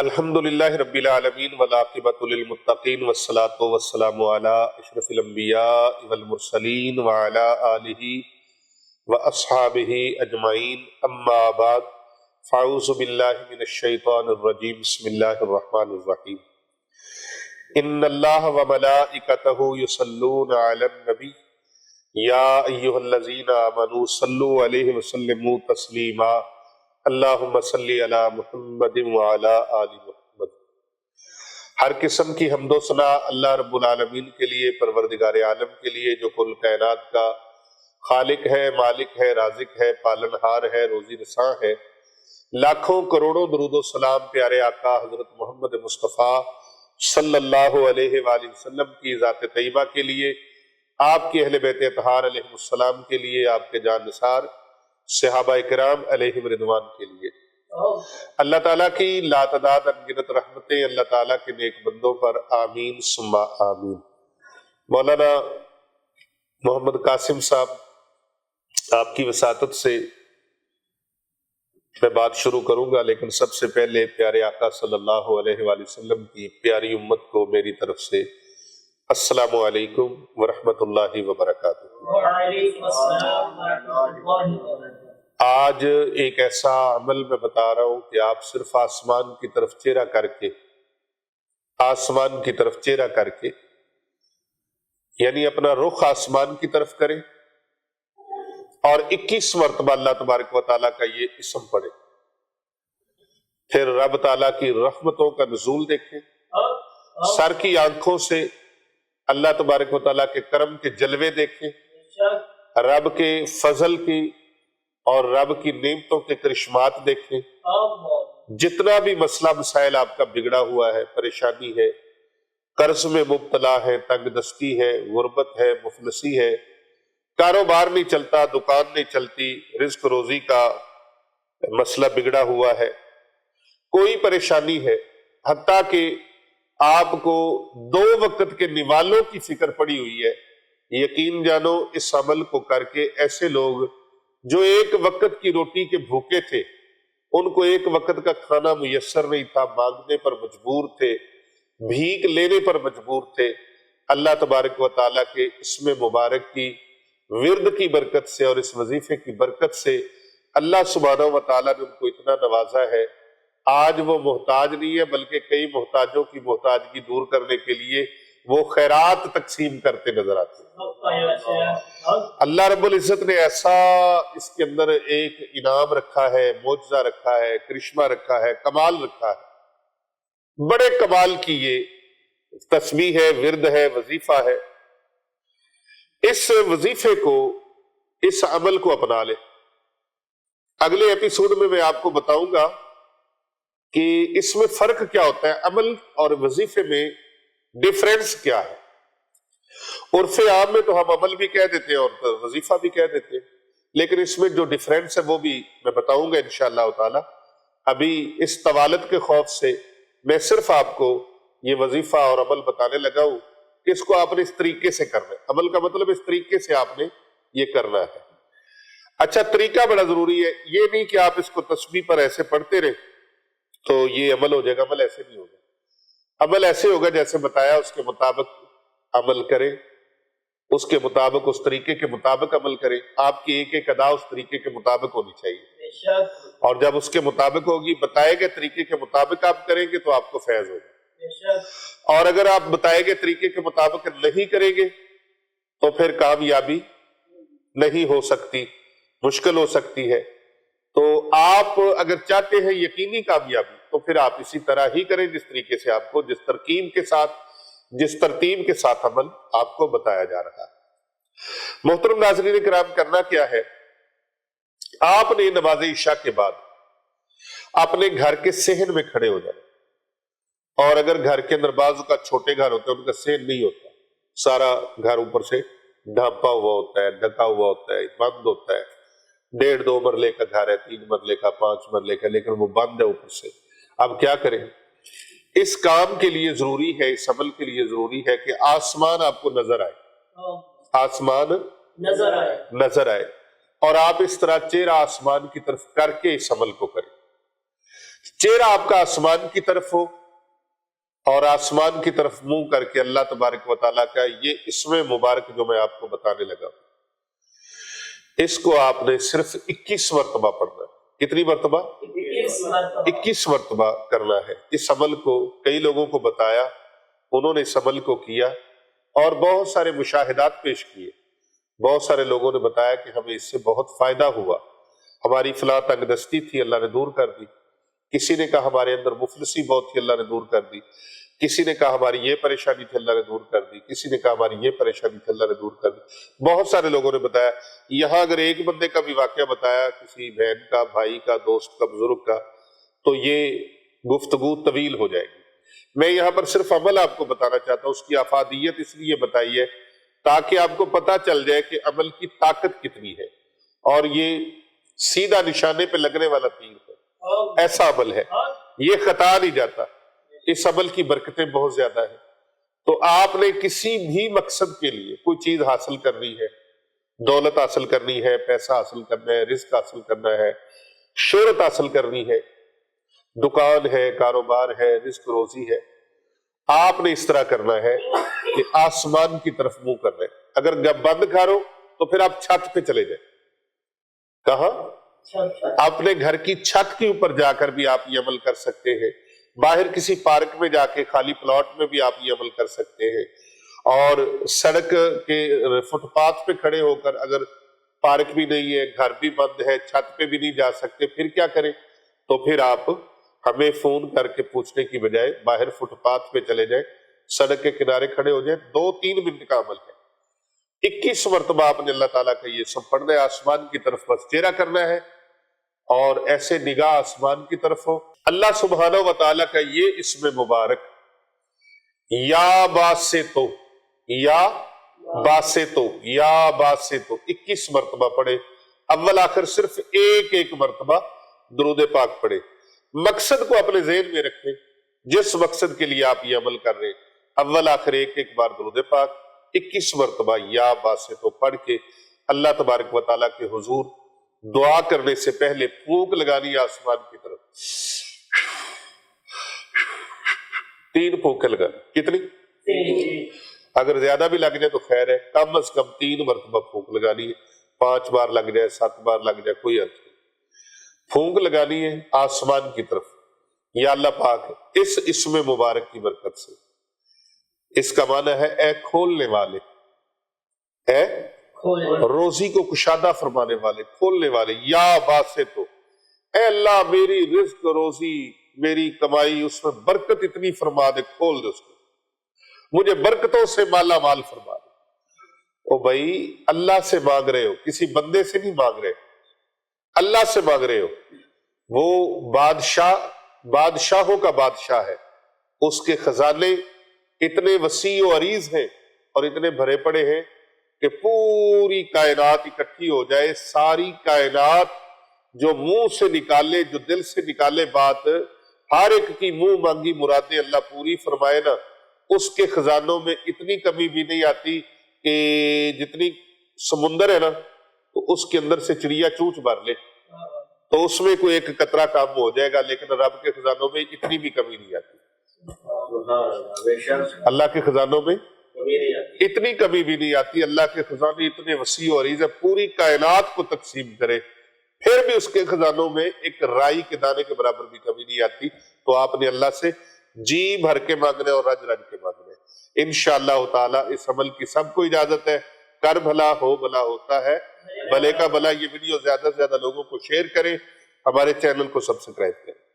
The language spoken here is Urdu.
الحمدللہ رب العالمین والعاقبۃ للمتقین والصلاۃ والسلام علی اشرف الانبیاء والمرسلین وعلی آلہ واصحابہ اجمعین، اما بعد فاعوذ باللہ من الشیطان الرجیم، بسم اللہ الرحمن الرحیم۔ ان اللہ وملائکتہ یصلون علی النبی یا ایھا الذین آمنوا صلوا علیہ وسلموا تسلیما، اللہم صلی علی محمد وعلی آل محمد۔ ہر قسم کی حمد و ثنا اللہ رب العالمین کے لیے، پروردگار عالم کے لیے، جو کل کائنات کا خالق ہے، مالک ہے، رازق ہے، پالنہار ہے، روزی رساں ہے۔ لاکھوں کروڑوں درود و سلام پیارے آقا حضرت محمد مصطفیٰ صلی اللہ علیہ وآلہ وسلم کی ذات طیبہ کے لیے، آپ کے اہل بیت اطہار علیہ السلام کے لیے، آپ کے جان نثار صحابہ کرام علیہم رضوان کے لیے۔ اللہ تعالیٰ کی لاتعداد انگنت رحمتیں اللہ تعالیٰ کے نیک بندوں پر آمین ثم آمین۔ مولانا محمد قاسم صاحب، آپ کی وساطت سے میں بات شروع کروں گا، لیکن سب سے پہلے پیارے آقا صلی اللہ علیہ وآلہ وسلم کی پیاری امت کو میری طرف سے السلام علیکم ورحمۃ اللہ وبرکاتہ۔ وعلیکم السلام ورحمۃ اللہ وبرکاتہ۔ آج ایک ایسا عمل میں بتا رہا ہوں کہ آپ صرف آسمان کی طرف چہرہ کر کے، آسمان کی طرف چہرہ کر کے، یعنی اپنا رخ آسمان کی طرف کریں اور 21 مرتبہ اللہ تبارک و تعالیٰ کا یہ اسم پڑھیں، پھر رب تعالیٰ کی رحمتوں کا نزول دیکھیں، سر کی آنکھوں سے اللہ تبارک و تعالیٰ کے کرم کے جلوے دیکھیں، رب کے فضل کی اور رب کی نعمتوں کے کرشمات دیکھیں۔ جتنا بھی مسئلہ مسائل آپ کا بگڑا ہوا ہے، پریشانی ہے، قرض میں مبتلا ہے، تنگ دستی ہے، غربت ہے، مفلسی ہے، کاروبار نہیں چلتا، دکان نہیں چلتی، رزق روزی کا مسئلہ بگڑا ہوا ہے، کوئی پریشانی ہے، حتیٰ کہ آپ کو 2 وقت کے نوالوں کی فکر پڑی ہوئی ہے، یقین جانو اس عمل کو کر کے ایسے لوگ جو ایک وقت کی روٹی کے بھوکے تھے، ان کو ایک وقت کا کھانا میسر نہیں تھا، مانگنے پر مجبور تھے، بھیک لینے پر مجبور تھے، اللہ تبارک و تعالیٰ کے اسم مبارک کی ورد کی برکت سے اور اس وظیفے کی برکت سے اللہ سبحانہ و تعالیٰ نے ان کو اتنا نوازا ہے، آج وہ محتاج نہیں ہے، بلکہ کئی محتاجوں کی محتاجگی دور کرنے کے لیے وہ خیرات تقسیم کرتے نظر آتے ہیں۔ اللہ رب العزت نے ایسا اس کے اندر ایک انعام رکھا ہے، معجزہ رکھا ہے، کرشمہ رکھا ہے، کمال رکھا ہے، بڑے کمال کی یہ تسبیح ہے، ورد ہے، وظیفہ ہے۔ اس وظیفے کو، اس عمل کو اپنا لے۔ اگلے ایپیسوڈ میں آپ کو بتاؤں گا کہ اس میں فرق کیا ہوتا ہے، عمل اور وظیفے میں ڈیفرنس کیا ہے۔ عرف عام میں تو ہم عمل بھی کہہ دیتے ہیں اور وظیفہ بھی کہہ دیتے ہیں، لیکن اس میں جو ڈیفرنس ہے وہ بھی میں بتاؤں گا انشاءاللہ تعالی۔ ابھی اس طوالت کے خوف سے میں صرف آپ کو یہ وظیفہ اور عمل بتانے لگا ہوں کہ اس کو آپ نے اس طریقے سے کرنا ہے۔ عمل کا مطلب اس طریقے سے آپ نے یہ کرنا ہے۔ اچھا، طریقہ بڑا ضروری ہے، یہ نہیں کہ آپ اس کو تسبیح پر ایسے پڑھتے رہیں تو یہ عمل ہو جائے گا، عمل ایسے نہیں ہوگا۔ عمل ایسے ہوگا جیسے بتایا، اس کے مطابق عمل کریں، اس کے مطابق، اس طریقے کے مطابق عمل کریں۔ آپ کی ایک ایک ادا اس طریقے کے مطابق ہونی چاہیے، اور جب اس کے مطابق ہوگی، بتائے گئے طریقے کے مطابق آپ کریں گے تو آپ کو فیض ہوگا، اور اگر آپ بتائے گئے طریقے کے مطابق نہیں کریں گے تو پھر کامیابی نہیں ہو سکتی، مشکل ہو سکتی ہے۔ تو آپ اگر چاہتے ہیں یقینی کامیابی تو پھر آپ اسی طرح ہی کریں جس طریقے سے آپ کو، جس ترتیب کے ساتھ عمل آپ کو بتایا جا رہا ہے۔ محترم ناظرین کرام، کرنا کیا ہے، آپ نے نماز عشاء کے بعد اپنے گھر کے صحن میں کھڑے ہو جائیں، اور اگر گھر کے اندر بعض کا چھوٹے گھر ہوتے ہیں، ان کا صحن نہیں ہوتا، سارا گھر اوپر سے ڈھانپا ہوا ہوتا ہے، ڈھکا ہوا ہوتا ہے، بند ہوتا ہے، 1.5-2 مرلے کا گھر ہے، 3 مرلے کا، 5 مرلے کا، لیکن وہ بند ہے اوپر سے۔ اب کیا کریں؟ اس کام کے لیے ضروری ہے، اس عمل کے لیے ضروری ہے کہ آسمان آپ کو نظر آئے، آسمان نظر آئے، اور آپ اس طرح چہرہ آسمان کی طرف کر کے اس عمل کو کریں۔ چہرہ آپ کا آسمان کی طرف ہو اور آسمان کی طرف منہ کر کے اللہ تبارک و تعالیٰ کا یہ اسم مبارک جو میں آپ کو بتانے لگا ہوں، اس کو آپ نے صرف 21 مرتبہ پڑھنا ہے۔ کتنی مرتبہ؟ 21 مرتبہ کرنا ہے۔ اس عمل کو کئی لوگوں کو بتایا، انہوں نے اس عمل کو کیا اور بہت سارے مشاہدات پیش کیے۔ بہت سارے لوگوں نے بتایا کہ ہمیں اس سے بہت فائدہ ہوا، ہماری فلاں تنگ دستی تھی اللہ نے دور کر دی، کسی نے کہا ہمارے اندر مفلسی بہت تھی اللہ نے دور کر دی، کسی نے کہا ہماری یہ پریشانی تھی اللہ نے دور کر دی، کسی نے کہا ہماری یہ پریشانی تھی اللہ نے دور کر دی۔ بہت سارے لوگوں نے بتایا۔ یہاں اگر ایک بندے کا بھی واقعہ بتایا، کسی بہن کا، بھائی کا، دوست کا، بزرگ کا، تو یہ گفتگو طویل ہو جائے گی۔ میں یہاں پر صرف عمل آپ کو بتانا چاہتا ہوں، اس کی افادیت اس لیے بتائی ہے تاکہ آپ کو پتہ چل جائے کہ عمل کی طاقت کتنی ہے، اور یہ سیدھا نشانے پہ لگنے والا تیر ہے، ایسا عمل ہے، یہ خطا نہیں جاتا، اس عمل کی برکتیں بہت زیادہ ہیں۔ تو آپ نے کسی بھی مقصد کے لیے کوئی چیز حاصل کرنی ہے، دولت حاصل کرنی ہے، پیسہ حاصل کرنا ہے، رزق حاصل کرنا ہے، شہرت حاصل کرنی ہے، دکان ہے، کاروبار ہے، رزق روزی ہے، آپ نے اس طرح کرنا ہے کہ آسمان کی طرف منہ کرنا ہے۔ اگر بند کرو تو پھر آپ چھت پہ چلے جائیں۔ کہاں؟ اپنے گھر کی چھت کے اوپر جا کر بھی آپ یہ عمل کر سکتے ہیں، باہر کسی پارک میں جا کے خالی پلاٹ میں بھی آپ یہ عمل کر سکتے ہیں، اور سڑک کے فٹ پاتھ پہ کھڑے ہو کر، اگر پارک بھی نہیں ہے، گھر بھی بند ہے، چھت پہ بھی نہیں جا سکتے، پھر کیا کریں؟ تو پھر آپ ہمیں فون کر کے پوچھنے کی بجائے باہر فٹ پاتھ پہ چلے جائیں، سڑک کے کنارے کھڑے ہو جائیں، 2-3 منٹ کا عمل ہے۔ 21 مرتبہ آپ نے اللہ تعالیٰ کا یہ سب پڑھنا ہے، آسمان کی طرف بس چہرہ کرنا ہے اور ایسے نگاہ آسمان کی طرف ہو۔ اللہ سبحانہ و تعالیٰ کا یہ اسم مبارک یا باسطو، یا باسطو، یا باسطو 21 مرتبہ پڑھے، اول آخر صرف ایک مرتبہ درود پاک پڑھے۔ مقصد کو اپنے ذہن میں رکھیں، جس مقصد کے لیے آپ یہ عمل کر رہے ہیں، اول آخر ایک بار درود پاک 21 مرتبہ یا باسطو پڑھ کے اللہ تبارک و تعالیٰ کے حضور دعا کرنے سے پہلے پھونک لگانی آسمان کی طرف، 3 پھونکیں لگانی۔ کتنی؟ اگر زیادہ بھی لگ جائے تو خیر ہے، کم از کم 3 مرتبہ پھونک لگانی ہے، 5 بار لگ جائے، 7 بار لگ جائے، کوئی حرج نہیں، پھونک لگانی ہے آسمان کی طرف۔ یا اللہ پاک اس اسم مبارک کی برکت سے، اس کا معنی ہے اے کھولنے والے، اے روزی کو کشادہ فرمانے والے، کھولنے والے، یا باسطو، اے اللہ میری رزق روزی، میری کمائی، اس میں برکت اتنی فرما دے، کھول دے اس کو، مجھے برکتوں سے مالا مال فرما دے۔ او بھائی اللہ سے مانگ رہے ہو، کسی بندے سے نہیں مانگ رہے، اللہ سے مانگ رہے ہو۔ وہ بادشاہوں کا بادشاہ ہے، اس کے خزانے اتنے وسیع و عریض ہیں اور اتنے بھرے پڑے ہیں کہ پوری کائنات اکٹھی ہو جائے، ساری کائنات جو منہ سے نکالے، جو دل سے نکالے بات، ہر ایک کی منہ مانگی مرادیں اللہ پوری فرمائے نا، اس کے خزانوں میں اتنی کمی بھی نہیں آتی کہ جتنی سمندر ہے نا تو اس کے اندر سے چڑیا چوچ بھر لے تو اس میں کوئی ایک قطرہ کام ہو جائے گا، لیکن رب کے خزانوں میں اتنی بھی کمی نہیں آتی۔ اللہ کے خزانوں میں اتنی کمی بھی نہیں آتی، اللہ کے خزانے اتنے وسیع و عریض ہے، پوری کائنات کو تقسیم کرے پھر بھی اس کے خزانوں میں ایک رائی کے دانے کے برابر بھی کمی نہیں آتی۔ تو آپ نے اللہ سے جی بھر کے مانگنے اور رج رج کے مانگنے۔ انشاءاللہ تعالی اس عمل کی سب کو اجازت ہے، کر بھلا ہو بھلا ہوتا ہے، بھلے کا بھلا۔ یہ ویڈیو زیادہ سے زیادہ لوگوں کو شیئر کریں، ہمارے چینل کو سبسکرائب کریں۔